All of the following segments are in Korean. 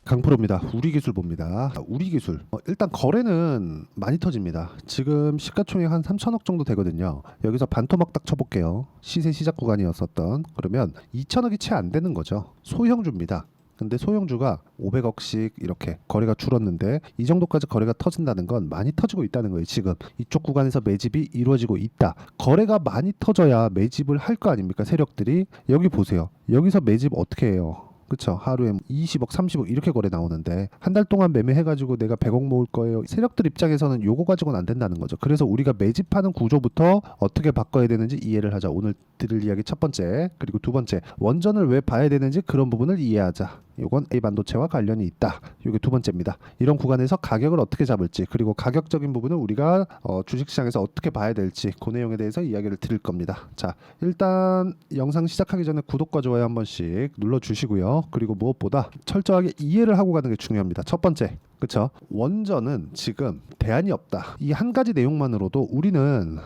강프로입니다. 우리기술 봅니다. 우리기술 일단 거래는 많이 터집니다. 지금 시가총액 한 3천억 정도 되거든요. 여기서 반토막 딱 쳐볼게요. 시세 시작 구간이었었던. 그러면 2천억이 채 안 되는 거죠. 소형주입니다. 근데 소형주가 500억씩 이렇게 거래가 줄었는데 이 정도까지 거래가 터진다는 건 많이 터지고 있다는 거예요. 지금 이쪽 구간에서 매집이 이루어지고 있다. 거래가 많이 터져야 매집을 할 거 아닙니까? 세력들이. 여기 보세요. 여기서 매집 어떻게 해요? 그쵸, 하루에 20억 30억 이렇게 거래 나오는데 한 달 동안 매매해가지고 내가 100억 모을 거예요. 세력들 입장에서는 요거 가지고는 안 된다는 거죠. 그래서 우리가 매집하는 구조부터 어떻게 바꿔야 되는지 이해를 하자. 오늘 들을 이야기 첫 번째. 그리고 두 번째, 원전을 왜 봐야 되는지 그런 부분을 이해하자. 요건 A 반도체와 관련이 있다. 요게 두 번째입니다. 이런 구간에서 가격을 어떻게 잡을지, 그리고 가격적인 부분을 우리가 주식시장에서 어떻게 봐야 될지 그 내용에 대해서 이야기를 드릴 겁니다. 자, 일단 영상 시작하기 전에 구독과 좋아요 한 번씩 눌러주시고요. 그리고 무엇보다 철저하게 이해를 하고 가는 게 중요합니다. 첫 번째, 그쵸? 원전은 지금 대안이 없다. 이 한 가지 내용만으로도 우리는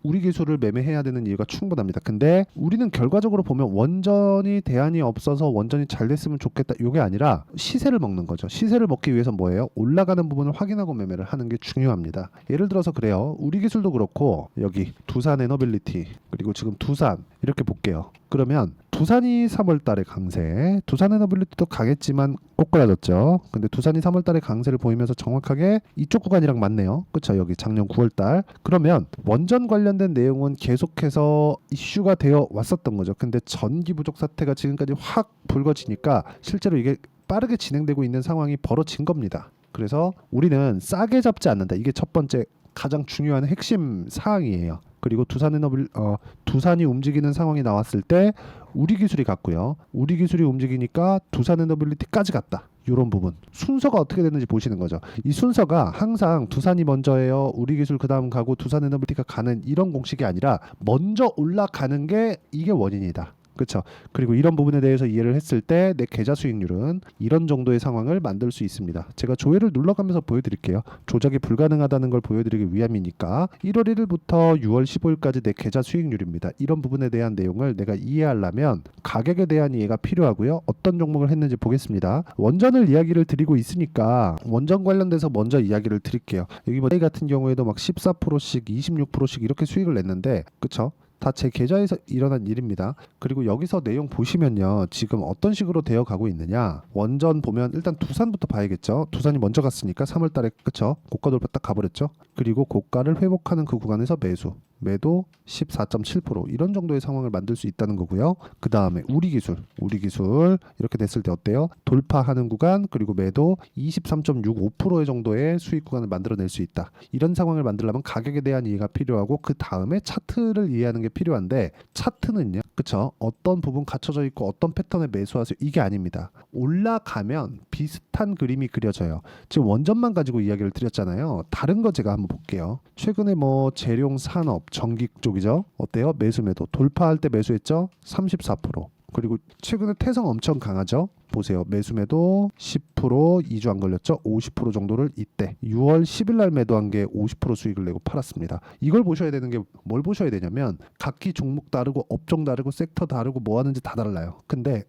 우리 기술을 매매해야 되는 이유가 충분합니다. 근데 우리는 결과적으로 보면 원전이 대안이 없어서 원전이 잘 됐으면 좋겠다. 이게 아니라 시세를 먹는 거죠. 시세를 먹기 위해서 뭐예요? 올라가는 부분을 확인하고 매매를 하는 게 중요합니다. 예를 들어서 그래요. 우리 기술도 그렇고 여기 두산 에너빌리티, 그리고 지금 두산 이렇게 볼게요. 그러면 두산이 3월 달에 강세, 두산 에너빌리티도 강했지만 꼬꾸라졌죠. 근데 두산이 3월 달에 강세를 보이면서 정확하게 이쪽 구간이랑 맞네요. 그쵸? 여기 작년 9월 달. 그러면 원전 관련된 내용은 계속해서 이슈가 되어 왔었던 거죠. 근데 전기 부족 사태가 지금까지 확 불거지니까 실제로 이게 빠르게 진행되고 있는 상황이 벌어진 겁니다. 그래서 우리는 싸게 잡지 않는다. 이게 첫 번째 가장 중요한 핵심 사항이에요. 그리고 두산이 움직이는 상황이 나왔을 때 우리 기술이 갔고요. 우리 기술이 움직이니까 두산 에너빌리티까지 갔다. 이런 부분 순서가 어떻게 됐는지 보시는 거죠. 이 순서가 항상 두산이 먼저예요, 우리 기술 그 다음 가고 두산 에너빌리티가 가는 이런 공식이 아니라 먼저 올라가는 게 이게 원인이다. 그렇죠. 그리고 이런 부분에 대해서 이해를 했을 때 내 계좌 수익률은 이런 정도의 상황을 만들 수 있습니다. 제가 조회를 눌러가면서 보여드릴게요. 조작이 불가능하다는 걸 보여드리기 위함이니까 1월 1일부터 6월 15일까지 내 계좌 수익률입니다. 이런 부분에 대한 내용을 내가 이해하려면 가격에 대한 이해가 필요하고요. 어떤 종목을 했는지 보겠습니다. 원전을 이야기를 드리고 있으니까 원전 관련돼서 먼저 이야기를 드릴게요. 여기 뭐 같은 경우에도 막 14%씩 26%씩 이렇게 수익을 냈는데, 그쵸? 다 제 계좌에서 일어난 일입니다. 그리고 여기서 내용 보시면요, 지금 어떤 식으로 되어 가고 있느냐. 원전 보면 일단 두산부터 봐야겠죠. 두산이 먼저 갔으니까 3월 달에, 그쵸? 고가 돌파 딱 가버렸죠. 그리고 고가를 회복하는 그 구간에서 매도 14.7% 이런 정도의 상황을 만들 수 있다는 거고요. 그 다음에 우리 기술 이렇게 됐을 때 어때요? 돌파하는 구간, 그리고 매도 23.65% 정도의 수익 구간을 만들어낼 수 있다. 이런 상황을 만들려면 가격에 대한 이해가 필요하고 그 다음에 차트를 이해하는 게 필요한데, 차트는요, 그쵸? 어떤 부분 갖춰져 있고 어떤 패턴에 매수하세요, 이게 아닙니다. 올라가면 비슷한 그림이 그려져요. 지금 원전만 가지고 이야기를 드렸잖아요. 다른 거 제가 한번 볼게요. 최근에 뭐 재룡 산업 전기 쪽이죠. 어때요? 매도 돌파할 때 매수했죠? 34%. 그리고 최근에 태성 엄청 강하죠. 보세요. 매도 10%, 2주 안 걸렸죠? 50% 정도를 이때 6월 10일 날 매도한 게 50% 수익을 내고 팔았습니다. 이걸 보셔야 되는 게, 뭘 보셔야 되냐면 각기 종목 다르고 업종 다르고 섹터 다르고 뭐 하는지 다 달라요. 근데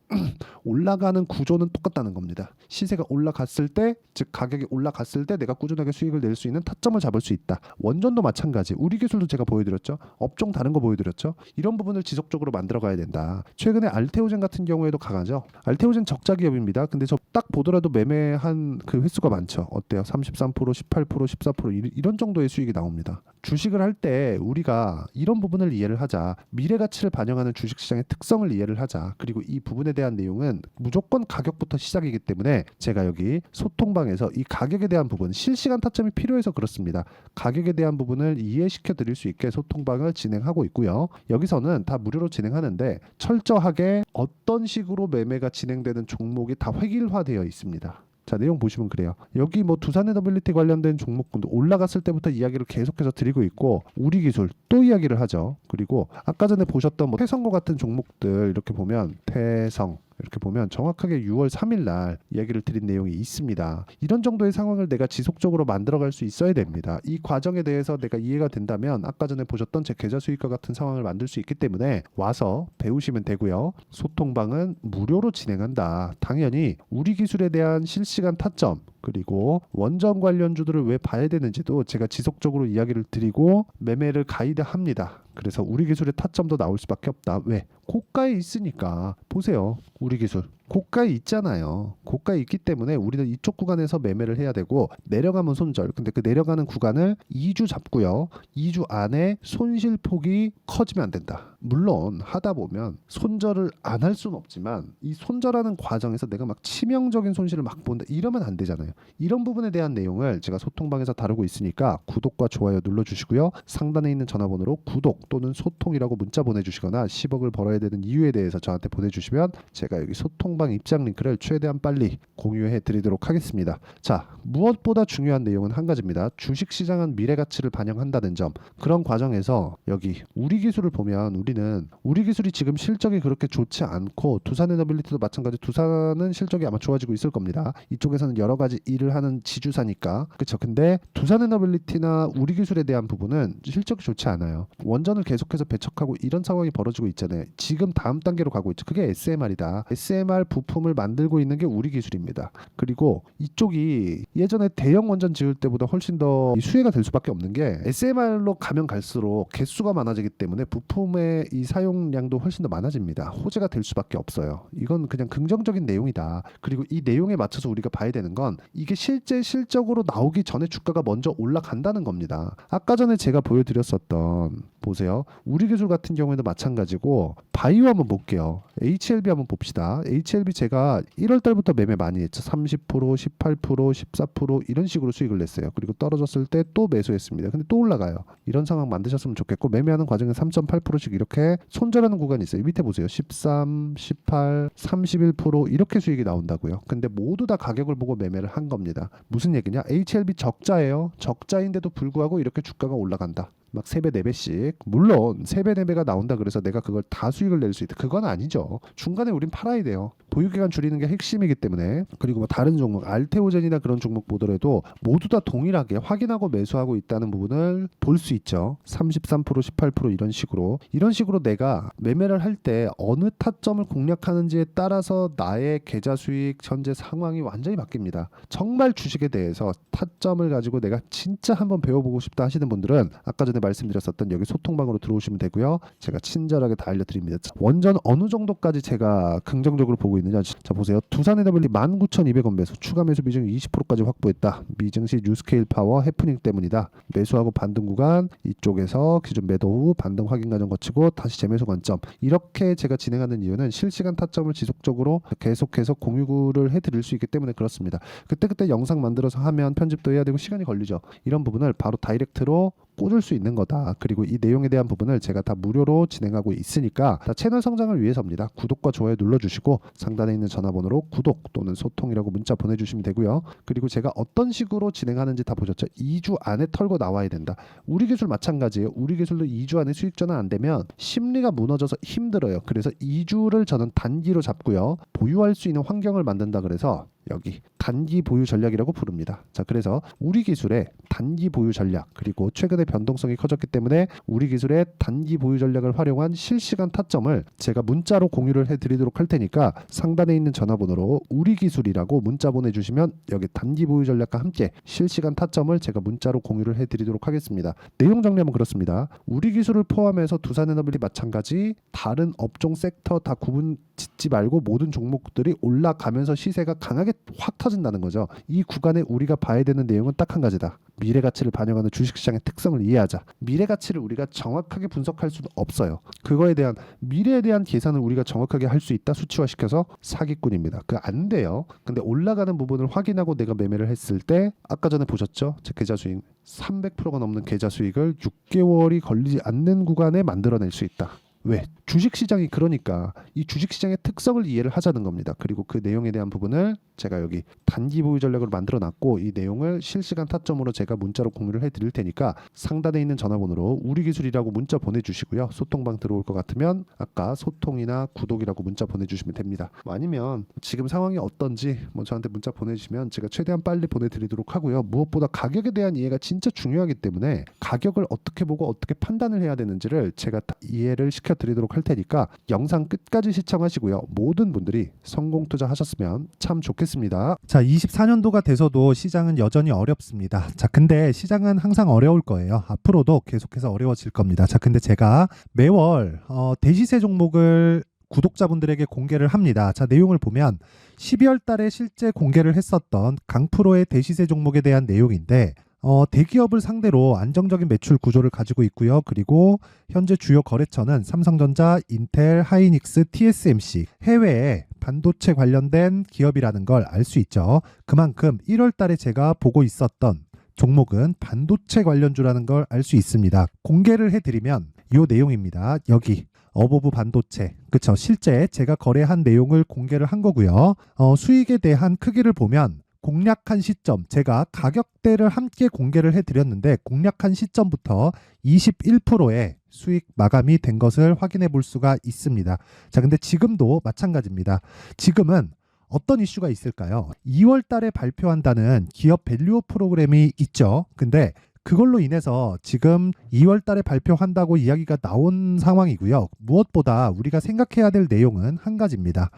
올라가는 구조는 똑같다는 겁니다. 시세가 올라갔을 때, 즉 가격이 올라갔을 때 내가 꾸준하게 수익을 낼 수 있는 타점을 잡을 수 있다. 원전도 마찬가지. 우리 기술도 제가 보여드렸죠. 업종 다른 거 보여드렸죠. 이런 부분을 지속적으로 만들어 가야 된다. 최근에 알테오젠 같은 경우에도 강하죠. 알테오젠 적자 기업입니다. 근데 저 딱 보더라도 매매한 그 횟수가 많죠. 어때요? 33%, 18%, 14% 이런 정도의 수익이 나옵니다. 주식을 할 때 우리가 이런 부분을 이해를 하자. 미래 가치를 반영하는 주식시장의 특성을 이해를 하자. 그리고 이 부분에 대한 내용은 무조건 가격부터 시작이기 때문에 제가 여기 소통방에서 이 가격에 대한 부분, 실시간 타점이 필요해서 그렇습니다. 가격에 대한 부분을 이해시켜 드릴 수 있게 소통방을 진행하고 있고요. 여기서는 다 무료로 진행하는데 철저하게 어떤 식으로 매매가 진행되는 종목이 다 획일화되어 있습니다. 자, 내용 보시면 그래요. 여기 뭐 두산 에너빌리티 관련된 종목군도 올라갔을 때부터 이야기를 계속해서 드리고 있고, 우리 기술 또 이야기를 하죠. 그리고 아까 전에 보셨던 뭐 태성과 같은 종목들 이렇게 보면 태성 이렇게 보면 정확하게 6월 3일 날 이야기를 드린 내용이 있습니다. 이런 정도의 상황을 내가 지속적으로 만들어갈 수 있어야 됩니다. 이 과정에 대해서 내가 이해가 된다면 아까 전에 보셨던 제 계좌 수익과 같은 상황을 만들 수 있기 때문에 와서 배우시면 되고요. 소통방은 무료로 진행한다. 당연히 우리 기술에 대한 실시간 타점 그리고 원전 관련주들을 왜 봐야 되는지도 제가 지속적으로 이야기를 드리고 매매를 가이드합니다. 그래서 우리 기술의 타점도 나올 수밖에 없다. 왜? 고가에 있으니까. 보세요. 우리 기술 고가에 있잖아요. 고가에 있기 때문에 우리는 이쪽 구간에서 매매를 해야 되고 내려가면 손절. 근데 그 내려가는 구간을 2주 잡고요. 2주 안에 손실폭이 커지면 안 된다. 물론 하다 보면 손절을 안 할 수는 없지만 이 손절하는 과정에서 내가 막 치명적인 손실을 막 본다. 이러면 안 되잖아요. 이런 부분에 대한 내용을 제가 소통방에서 다루고 있으니까 구독과 좋아요 눌러주시고요. 상단에 있는 전화번호로 구독 또는 소통이라고 문자 보내주시거나 10억을 벌어야 되는 이유에 대해서 저한테 보내주시면 제가 여기 소통방 입장 링크를 최대한 빨리 공유해 드리도록 하겠습니다. 자, 무엇보다 중요한 내용은 한 가지입니다. 주식시장은 미래가치를 반영한다는 점. 그런 과정에서 여기 우리 기술을 보면 우리는 우리 기술이 지금 실적이 그렇게 좋지 않고 두산에너빌리티도 마찬가지. 두산은 실적이 아마 좋아지고 있을 겁니다. 이쪽에서는 여러 가지 일을 하는 지주사니까. 그렇죠. 근데 두산에너빌리티나 우리 기술에 대한 부분은 실적이 좋지 않아요. 원전을 계속해서 배척하고 이런 상황이 벌어지고 있잖아요. 지금 다음 단계로 가고 있죠. 그게 SMR이다. SMR 부품을 만들고 있는 게 우리 기술입니다. 그리고 이쪽이 예전에 대형 원전 지을 때보다 훨씬 더 수혜가 될 수밖에 없는 게 SMR로 가면 갈수록 개수가 많아지기 때문에 부품의 이 사용량도 훨씬 더 많아집니다. 호재가 될 수밖에 없어요. 이건 그냥 긍정적인 내용이다. 그리고 이 내용에 맞춰서 우리가 봐야 되는 건 이게 실제 실적으로 나오기 전에 주가가 먼저 올라간다는 겁니다. 아까 전에 제가 보여드렸었던 보세요. 우리 기술 같은 경우에도 마찬가지고 바이오 한번 볼게요. HLB 한번 봅시다. HLB 제가 1월 달부터 매매 많이 했죠. 30%, 18%, 14% 이런 식으로 수익을 냈어요. 그리고 떨어졌을 때 또 매수했습니다. 근데 또 올라가요. 이런 상황 만드셨으면 좋겠고 매매하는 과정에 3.8%씩 이렇게 손절하는 구간이 있어요. 밑에 보세요. 13, 18, 31% 이렇게 수익이 나온다고요. 근데 모두 다 가격을 보고 매매를 한 겁니다. 무슨 얘기냐? HLB 적자예요. 적자인데도 불구하고 이렇게 주가가 올라간다. 막 3배, 4배씩. 물론 3배, 4배가 나온다 그래서 내가 그걸 다 수익을 낼 수 있다. 그건 아니죠. 중간에 우린 팔아야 돼요. 보유기간 줄이는 게 핵심이기 때문에. 그리고 뭐 다른 종목, 알테오젠이나 그런 종목 보더라도 모두 다 동일하게 확인하고 매수하고 있다는 부분을 볼 수 있죠. 33%, 18% 이런 식으로. 이런 식으로 내가 매매를 할 때 어느 타점을 공략하는지에 따라서 나의 계좌 수익 현재 상황이 완전히 바뀝니다. 정말 주식에 대해서 타점을 가지고 내가 진짜 한번 배워보고 싶다 하시는 분들은 아까 전에 말씀드렸었던 여기 소통방으로 들어오시면 되고요. 제가 친절하게 다 알려드립니다. 원전 어느 정도까지 제가 긍정적으로 보고 있느냐. 자 보세요. 두산에너빌리 19,200원 매수. 추가 매수 비중 20%까지 확보했다. 미증시 뉴스케일 파워 해프닝 때문이다. 매수하고 반등 구간 이쪽에서 기존 매도 후 반등 확인 과정 거치고 다시 재매수 관점. 이렇게 제가 진행하는 이유는 실시간 타점을 지속적으로 계속해서 공유를 해드릴 수 있기 때문에 그렇습니다. 그때그때 영상 만들어서 하면 편집도 해야 되고 시간이 걸리죠. 이런 부분을 바로 다이렉트로 꽂을 수 있는 거다. 그리고 이 내용에 대한 부분을 제가 다 무료로 진행하고 있으니까 다 채널 성장을 위해서입니다. 구독과 좋아요 눌러주시고 상단에 있는 전화번호로 구독 또는 소통이라고 문자 보내주시면 되고요. 그리고 제가 어떤 식으로 진행하는지 다 보셨죠? 2주 안에 털고 나와야 된다. 우리 기술 마찬가지예요. 우리 기술도 2주 안에 수익 전환 안 되면 심리가 무너져서 힘들어요. 그래서 2주를 저는 단기로 잡고요. 보유할 수 있는 환경을 만든다 그래서 여기 단기 보유 전략이라고 부릅니다. 자, 그래서 우리 기술의 단기 보유 전략 그리고 최근에 변동성이 커졌기 때문에 우리 기술의 단기 보유 전략을 활용한 실시간 타점을 제가 문자로 공유를 해드리도록 할 테니까 상단에 있는 전화번호로 우리 기술이라고 문자 보내주시면 여기 단기 보유 전략과 함께 실시간 타점을 제가 문자로 공유를 해드리도록 하겠습니다. 내용 정리하면 그렇습니다. 우리 기술을 포함해서 두산에너빌리 마찬가지 다른 업종 섹터 다 구분 짓지 말고 모든 종목들이 올라가면서 시세가 강하게 확 터진다는 거죠. 이 구간에 우리가 봐야 되는 내용은 딱 한 가지다. 미래 가치를 반영하는 주식시장의 특성을 이해하자. 미래 가치를 우리가 정확하게 분석할 수는 없어요. 그거에 대한 미래에 대한 계산을 우리가 정확하게 할 수 있다. 수치화시켜서 사기꾼입니다. 그 안 돼요. 근데 올라가는 부분을 확인하고 내가 매매를 했을 때 아까 전에 보셨죠? 제 계좌 수익 300%가 넘는 계좌 수익을 6개월이 걸리지 않는 구간에 만들어낼 수 있다. 왜? 주식시장이 그러니까 이 주식시장의 특성을 이해를 하자는 겁니다. 그리고 그 내용에 대한 부분을 제가 여기 단기 보유 전략으로 만들어 놨고 이 내용을 실시간 타점으로 제가 문자로 공유를 해 드릴 테니까 상단에 있는 전화번호로 우리기술이라고 문자 보내주시고요. 소통방 들어올 것 같으면 아까 소통이나 구독이라고 문자 보내주시면 됩니다. 아니면 지금 상황이 어떤지 저한테 문자 보내주시면 제가 최대한 빨리 보내드리도록 하고요. 무엇보다 가격에 대한 이해가 진짜 중요하기 때문에 가격을 어떻게 보고 어떻게 판단을 해야 되는지를 제가 다 이해를 시켜드리도록 할 테니까 영상 끝까지 시청하시고요. 모든 분들이 성공 투자하셨으면 참 좋겠습니다. 자, 24년도가 돼서도 시장은 여전히 어렵습니다. 자, 근데 시장은 항상 어려울 거예요. 앞으로도 계속해서 어려워질 겁니다. 자, 근데 제가 매월 대시세 종목을 구독자분들에게 공개를 합니다. 자, 내용을 보면 12월 달에 실제 공개를 했었던 강프로의 대시세 종목에 대한 내용인데 대기업을 상대로 안정적인 매출 구조를 가지고 있고요. 그리고 현재 주요 거래처는 삼성전자, 인텔, 하이닉스, TSMC, 해외에 반도체 관련된 기업이라는 걸 알 수 있죠. 그만큼 1월 달에 제가 보고 있었던 종목은 반도체 관련주라는 걸 알 수 있습니다. 공개를 해드리면 이 내용입니다. 여기 어보브 반도체, 그쵸? 실제 제가 거래한 내용을 공개를 한 거고요. 수익에 대한 크기를 보면 공략한 시점, 제가 가격대를 함께 공개를 해드렸는데 공략한 시점부터 21%의 수익 마감이 된 것을 확인해 볼 수가 있습니다. 자, 근데 지금도 마찬가지입니다. 지금은 어떤 이슈가 있을까요? 2월 달에 발표한다는 기업 밸류업 프로그램이 있죠. 근데 그걸로 인해서 지금 2월 달에 발표한다고 이야기가 나온 상황이고요. 무엇보다 우리가 생각해야 될 내용은 한 가지입니다.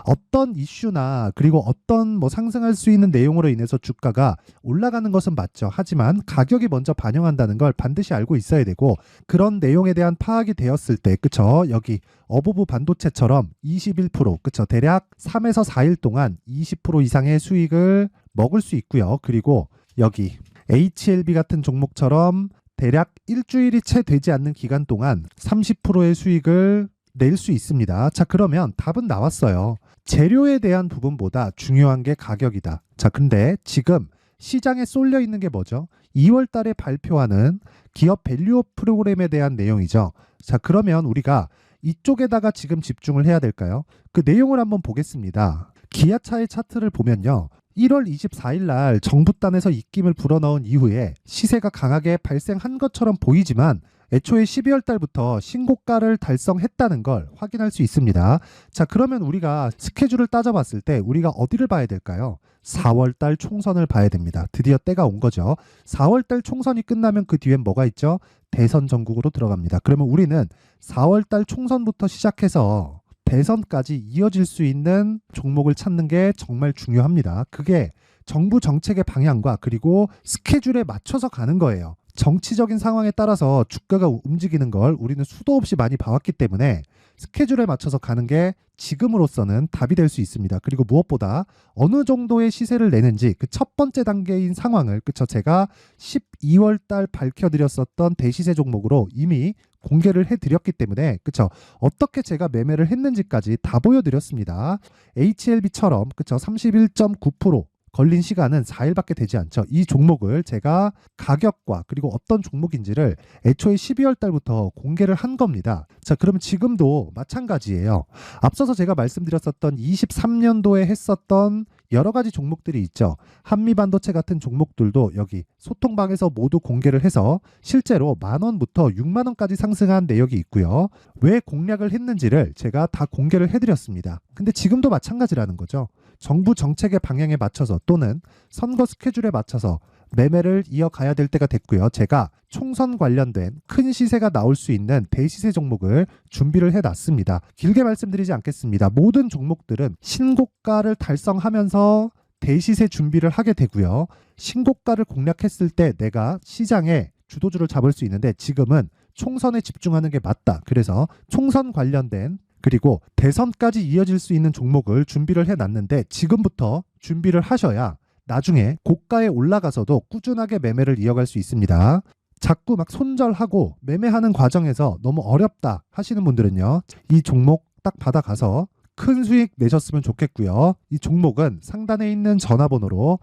어떤 이슈나 그리고 어떤 상승할 수 있는 내용으로 인해서 주가가 올라가는 것은 맞죠. 하지만 가격이 먼저 반영한다는 걸 반드시 알고 있어야 되고 그런 내용에 대한 파악이 되었을 때 그쵸? 여기 어보브 반도체처럼 21% 그쵸? 대략 3에서 4일 동안 20% 이상의 수익을 먹을 수 있고요. 그리고 여기 HLB 같은 종목처럼 대략 일주일이 채 되지 않는 기간 동안 30%의 수익을 낼 수 있습니다. 자, 그러면 답은 나왔어요. 재료에 대한 부분보다 중요한 게 가격이다. 자, 근데 지금 시장에 쏠려 있는 게 뭐죠? 2월 달에 발표하는 기업 밸류업 프로그램에 대한 내용이죠. 자, 그러면 우리가 이쪽에다가 지금 집중을 해야 될까요? 그 내용을 한번 보겠습니다. 기아차의 차트를 보면요. 1월 24일 날 정부단에서 입김을 불어넣은 이후에 시세가 강하게 발생한 것처럼 보이지만 애초에 12월 달부터 신고가를 달성했다는 걸 확인할 수 있습니다. 자, 그러면 우리가 스케줄을 따져봤을 때 우리가 어디를 봐야 될까요? 4월 달 총선을 봐야 됩니다. 드디어 때가 온 거죠. 4월 달 총선이 끝나면 그 뒤엔 뭐가 있죠? 대선 전국으로 들어갑니다. 그러면 우리는 4월 달 총선부터 시작해서 대선까지 이어질 수 있는 종목을 찾는 게 정말 중요합니다. 그게 정부 정책의 방향과 그리고 스케줄에 맞춰서 가는 거예요. 정치적인 상황에 따라서 주가가 움직이는 걸 우리는 수도 없이 많이 봐왔기 때문에 스케줄에 맞춰서 가는 게 지금으로서는 답이 될 수 있습니다. 그리고 무엇보다 어느 정도의 시세를 내는지 그 첫 번째 단계인 상황을 그쵸? 제가 12월 달 밝혀드렸었던 대시세 종목으로 이미 공개를 해드렸기 때문에 그쵸? 어떻게 제가 매매를 했는지까지 다 보여드렸습니다. HLB처럼 그쵸? 31.9% 걸린 시간은 4일밖에 되지 않죠. 이 종목을 제가 가격과 그리고 어떤 종목인지를 애초에 12월 달부터 공개를 한 겁니다. 자, 그럼 지금도 마찬가지예요. 앞서서 제가 말씀드렸었던 23년도에 했었던 여러 가지 종목들이 있죠. 한미반도체 같은 종목들도 여기 소통방에서 모두 공개를 해서 실제로 10,000원부터 60,000원까지 상승한 내역이 있고요. 왜 공략을 했는지를 제가 다 공개를 해드렸습니다. 근데 지금도 마찬가지라는 거죠. 정부 정책의 방향에 맞춰서 또는 선거 스케줄에 맞춰서 매매를 이어가야 될 때가 됐고요. 제가 총선 관련된 큰 시세가 나올 수 있는 대시세 종목을 준비를 해놨습니다. 길게 말씀드리지 않겠습니다. 모든 종목들은 신고가를 달성하면서 대시세 준비를 하게 되고요. 신고가를 공략했을 때 내가 시장에 주도주를 잡을 수 있는데 지금은 총선에 집중하는 게 맞다. 그래서 총선 관련된 그리고 대선까지 이어질 수 있는 종목을 준비를 해놨는데 지금부터 준비를 하셔야 나중에 고가에 올라가서도 꾸준하게 매매를 이어갈 수 있습니다. 자꾸 막 손절하고 매매하는 과정에서 너무 어렵다 하시는 분들은요. 이 종목 딱 받아가서 큰 수익 내셨으면 좋겠고요. 이 종목은 상단에 있는 전화번호로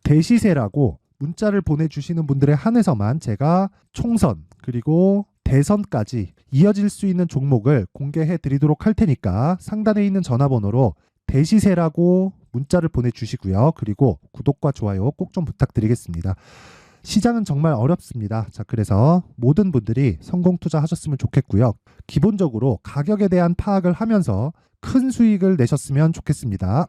대시세라고 문자를 보내주시는 분들에 한해서만 제가 총선 그리고 대선까지 이어질 수 있는 종목을 공개해 드리도록 할 테니까 상단에 있는 전화번호로 대시세라고 문자를 보내주시고요. 그리고 구독과 좋아요 꼭 좀 부탁드리겠습니다. 시장은 정말 어렵습니다. 자, 그래서 모든 분들이 성공 투자하셨으면 좋겠고요. 기본적으로 가격에 대한 파악을 하면서 큰 수익을 내셨으면 좋겠습니다.